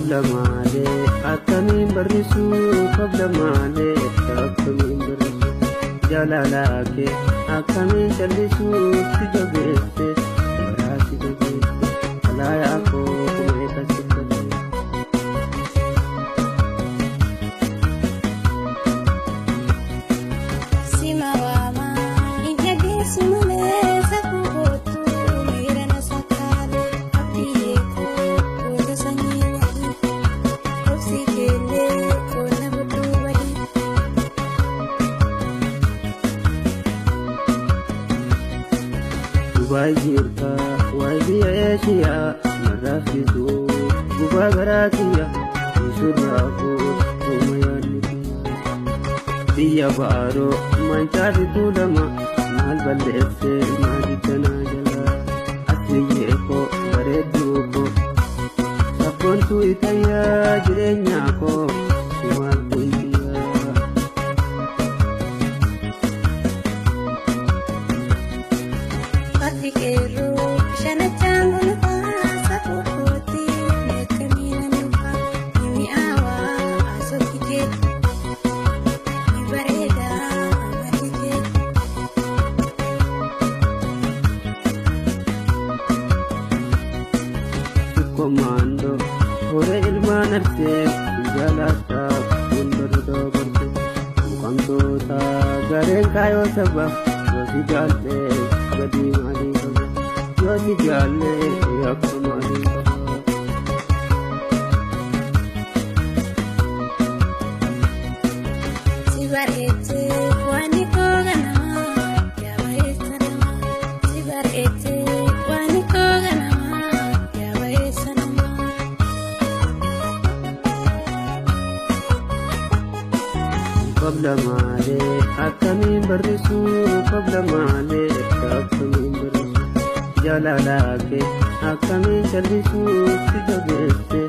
qabla malee akkamiin barrisuu qabla malee akkamiin barrisuu jaalalaa kee akkamiin callisuu si jabeesse baraa si jabeesse alaayaa koo kumee kasifate. Wajirka wajiya eshiya marafidu gubagarakiya usurrafu umayani diya baro manchari dulama mal balese magitana jala atliye ko baredu ko sakontu itaya jirenya ko sumal kuntiya Kero shana changu nuka sakukoti mekamina nuka mimi awa asokike ibareda amatike komando hore ilmanarte jalata kundodo gorte kamtota garen kayo sabab wasi jalte gadi mali Yoni jalle ya kumari Sibarete wani kogana ya baesana Sibarete wani kogana ya baesana Qabla male akamin barrisu qabla male akamin barrisu Jaalalaa kee akkamiin callisuu si jabeesse